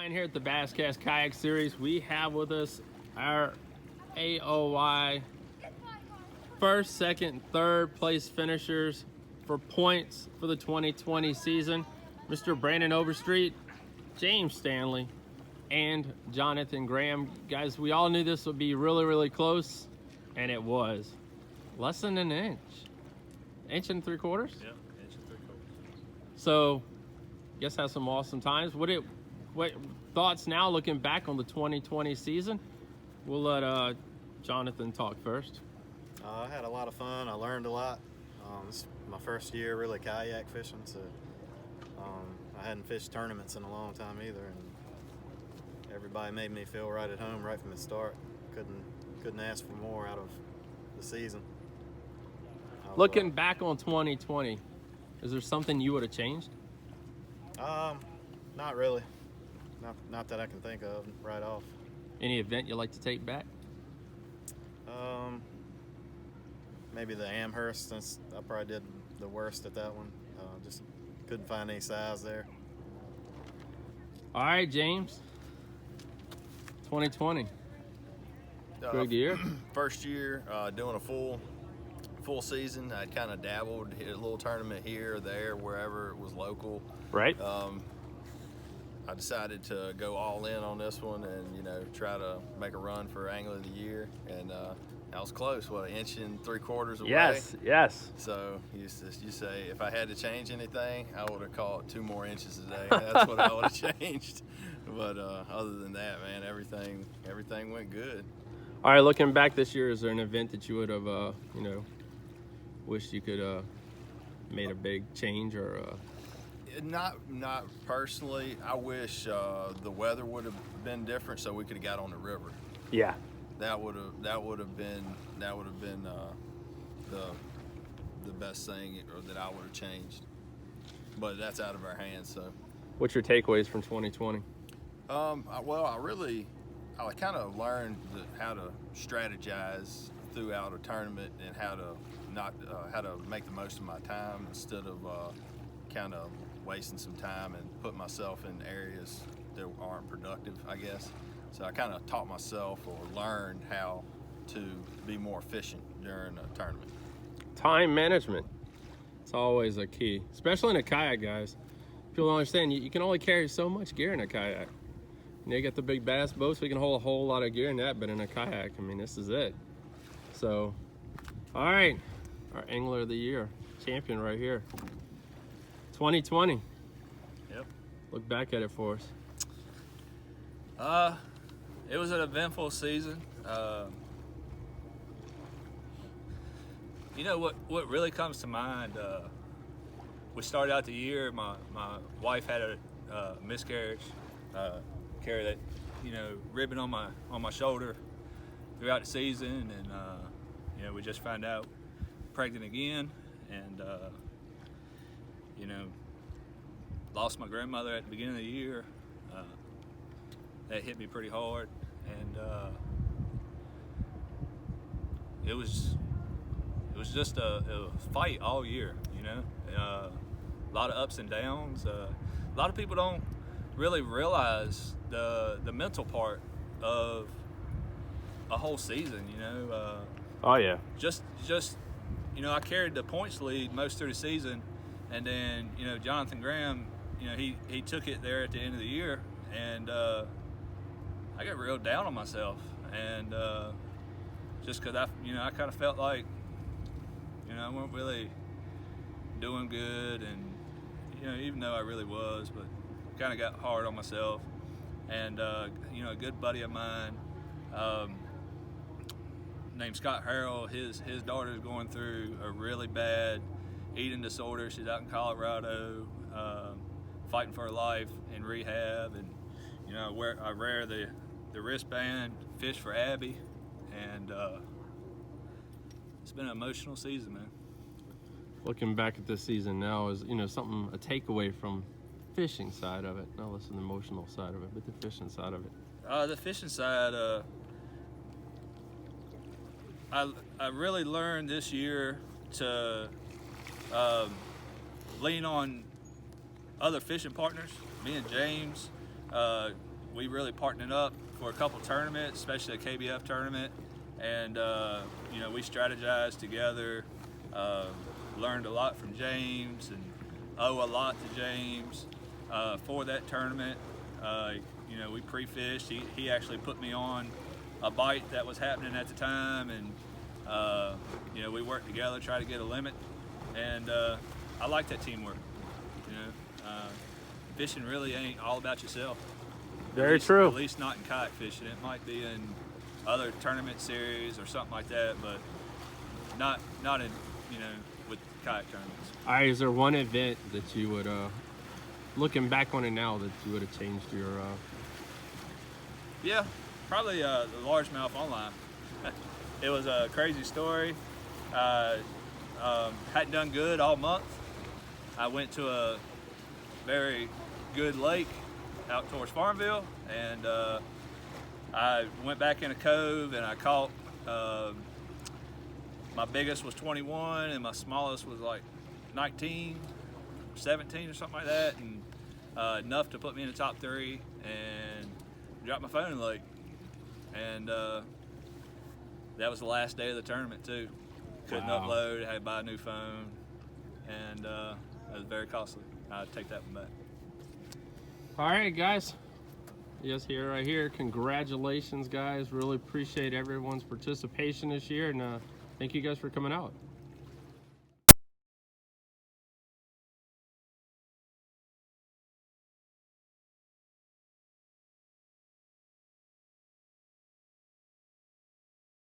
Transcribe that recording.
And here at the Basscast Kayak Series, we have with us our AOY first, second, third place finishers for points for the 2020 season. Mr. Brandon Overstreet, James Stanley, and Jonathan Graham. Guys, we all knew this would be really, really close, and it was. Less than an inch. Inch and 3/4? Yeah, inch and 3/4. So, guess have some awesome times. What thoughts now looking back on the 2020 season? We'll let Jonathan talk first. I had a lot of fun. I learned a lot. This is my first year really kayak fishing, so I hadn't fished tournaments in a long time either, and everybody made me feel right at home right from the start. Couldn't ask for more out of the season. Looking back on 2020, is there something you would have changed? Not really. Not that I can think of right off. Any event you like to take back? Maybe the Amherst, since I probably did the worst at that one. Just couldn't find any size there. All right, James. 2020. Good year. First year doing a full season. I'd kind of dabbled, hit a little tournament here or there, wherever it was local. Right. I decided to go all in on this one and try to make a run for Angler of the Year, and I was close. What, an inch and 3/4 away? Yes. So you say if I had to change anything, I would have caught 2 more inches a day. That's what I would have changed. But other than that, man, everything went good. All right, looking back this year, is there an event that you would have, wished you could made a big change or? Not personally. I wish the weather would have been different so we could have got on the river. Yeah. That would have been the best thing that I would have changed. But that's out of our hands. So. What's your takeaways from 2020? I kind of learned how to strategize throughout a tournament and how to make the most of my time instead of kind of wasting some time and put myself in areas that aren't productive, I guess. So I kind of taught myself or learned how to be more efficient during a tournament. Time management. It's always a key, especially in a kayak, guys. People don't understand, you can only carry so much gear in a kayak. You got the big bass boats, we can hold a whole lot of gear in that, but in a kayak, I mean, this is it. So, all right, our Angler of the Year champion right here. 2020. Yep. Look back at it for us. It was an eventful season. What really comes to mind, we started out the year, my wife had a miscarriage, carried that, ribbon on my shoulder throughout the season, and we just found out pregnant again, and lost my grandmother at the beginning of the year. That hit me pretty hard, and it was just a fight all year. A lot of ups and downs. A lot of people don't really realize the mental part of a whole season. Oh yeah. Just I carried the points lead most through the season, and then Jonathan Graham, he took it there at the end of the year, and I got real down on myself, and just because I kind of felt like I wasn't really doing good, and even though I really was, but kind of got hard on myself. And a good buddy of mine named Scott Harrell, his daughter's going through a really bad eating disorder. She's out in Colorado, fighting for her life in rehab, and I wear the wristband, fish for Abby, and it's been an emotional season, man. Looking back at this season now, is a takeaway from fishing side of it, not less than the emotional side of it, but the fishing side of it. The fishing side, I really learned this year to lean on other fishing partners. Me and James we really partnered up for a couple tournaments, especially a KBF tournament, and you know, we strategized together. Learned a lot from James and owe a lot to James for that tournament. You know, we pre-fished. He actually put me on a bite that was happening at the time, and you know, we worked together, try to get a limit, and I like that teamwork. You know, fishing really ain't all about yourself. Very true. At least not in kayak fishing. It might be in other tournament series or something like that, but not in, you know, with kayak tournaments. All right, is there one event that you would, looking back on it now, that you would have changed your? Yeah, probably the largemouth online. It was a crazy story. Hadn't done good all month. I went to a very good lake out towards Farmville, and I went back in a cove and I caught, my biggest was 21 and my smallest was like 19, 17 or something like that, and enough to put me in the top 3, and dropped my phone in the lake. And that was the last day of the tournament too. Couldn't Wow. upload, had to buy a new phone, and it was very costly. I'd take that one back. All right, guys. Yes, here, right here. Congratulations, guys. Really appreciate everyone's participation this year, and thank you guys for coming out.